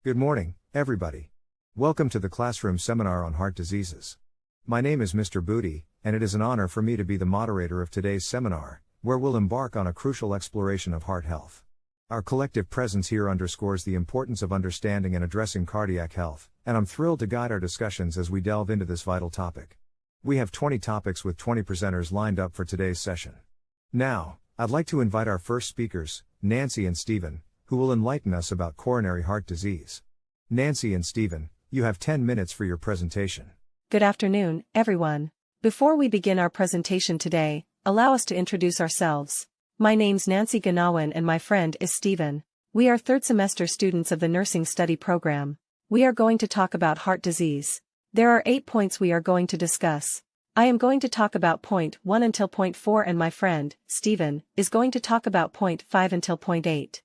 Good morning, everybody. Welcome to the classroom seminar on heart diseases. My name is Mr. Booty, and it is an honor for me to be the moderator of today's seminar, where we'll embark on a crucial exploration of heart health. Our collective presence here underscores the importance of understanding and addressing cardiac health, and I'm thrilled to guide our discussions as we delve into this vital topic. We have 20 topics with 20 presenters lined up for today's session. Now, I'd like to invite our first speakers, Nancy and Stephen, who will enlighten us about coronary heart disease. Nancy and Stephen, you have 10 minutes for your presentation. Good afternoon, everyone. Before we begin our presentation today, allow us to introduce ourselves. My name's Nancy Ganawan and my friend is Stephen. We are third semester students of the nursing study program. We are going to talk about heart disease. There are 8 points we are going to discuss. I am going to talk about point 1 until point 4 and my friend, Stephen, is going to talk about point 5 until point 8.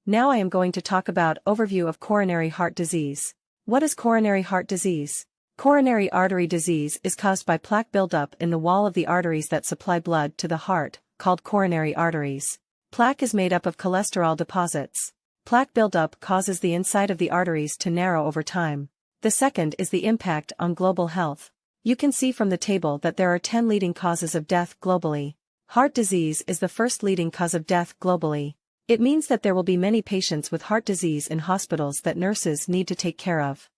Now I am going to talk about overview of coronary heart disease. What is coronary heart disease? Coronary artery disease is caused by plaque buildup in the wall of the arteries that supply blood to the heart, called coronary arteries. Plaque is made up of cholesterol deposits. Plaque buildup causes the inside of the arteries to narrow over time. The second is the impact on global health. You can see from the table that there are 10 leading causes of death globally. Heart disease is the first leading cause of death globally. It means that there will be many patients with heart disease in hospitals that nurses need to take care of.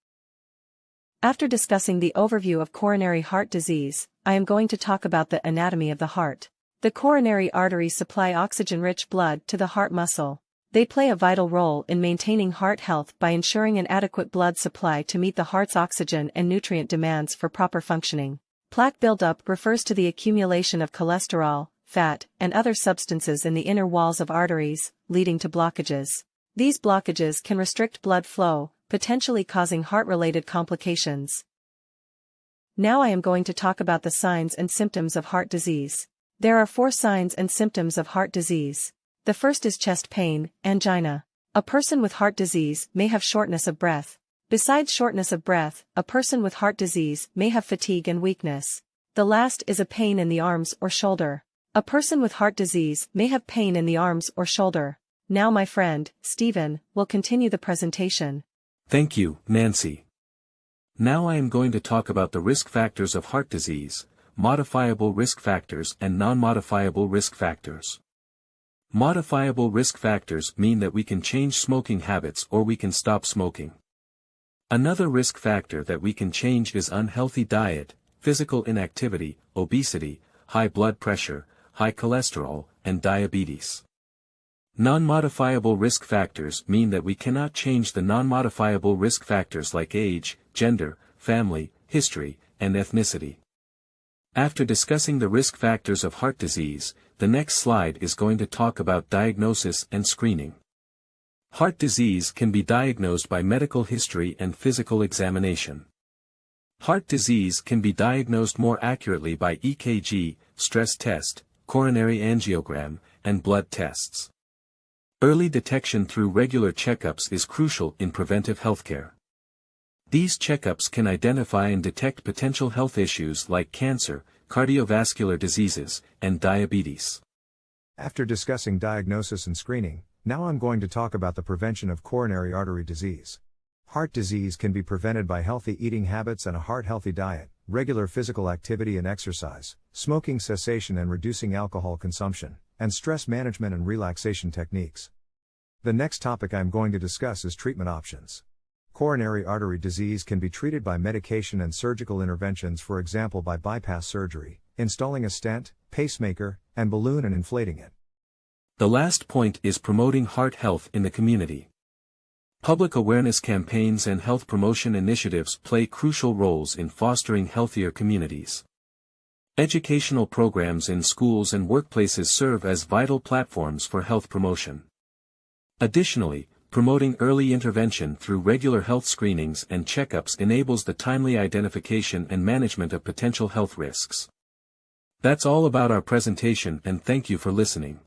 After discussing the overview of coronary heart disease, I am going to talk about the anatomy of the heart. The coronary arteries supply oxygen-rich blood to the heart muscle. They play a vital role in maintaining heart health by ensuring an adequate blood supply to meet the heart's oxygen and nutrient demands for proper functioning. Plaque buildup refers to the accumulation of cholesterol, fat, and other substances in the inner walls of arteries, leading to blockages. These blockages can restrict blood flow, potentially causing heart-related complications. Now I am going to talk about the signs and symptoms of heart disease. There are 4 signs and symptoms of heart disease. The first is chest pain, angina. A person with heart disease may have shortness of breath. Besides shortness of breath, a person with heart disease may have fatigue and weakness. The last is a pain in the arms or shoulder. A person with heart disease may have pain in the arms or shoulder. Now my friend, Stephen, will continue the presentation. Thank you, Nancy. Now I am going to talk about the risk factors of heart disease, modifiable risk factors and non-modifiable risk factors. Modifiable risk factors mean that we can change smoking habits or we can stop smoking. Another risk factor that we can change is unhealthy diet, physical inactivity, obesity, high blood pressure, high cholesterol, and diabetes. Non-modifiable risk factors mean that we cannot change the non-modifiable risk factors like age, gender, family, history, and ethnicity. After discussing the risk factors of heart disease, the next slide is going to talk about diagnosis and screening. Heart disease can be diagnosed by medical history and physical examination. Heart disease can be diagnosed more accurately by EKG, stress test, coronary angiogram, and blood tests. Early detection through regular checkups is crucial in preventive healthcare. These checkups can identify and detect potential health issues like cancer, cardiovascular diseases, and diabetes. After discussing diagnosis and screening, now I'm going to talk about the prevention of coronary artery disease. Heart disease can be prevented by healthy eating habits and a heart-healthy diet, regular physical activity and exercise, smoking cessation and reducing alcohol consumption, and stress management and relaxation techniques. The next topic I'm going to discuss is treatment options. Coronary artery disease can be treated by medication and surgical interventions, for example by bypass surgery, installing a stent, pacemaker, and balloon and inflating it. The last point is promoting heart health in the community. Public awareness campaigns and health promotion initiatives play crucial roles in fostering healthier communities. Educational programs in schools and workplaces serve as vital platforms for health promotion. Additionally, promoting early intervention through regular health screenings and checkups enables the timely identification and management of potential health risks. That's all about our presentation, and thank you for listening.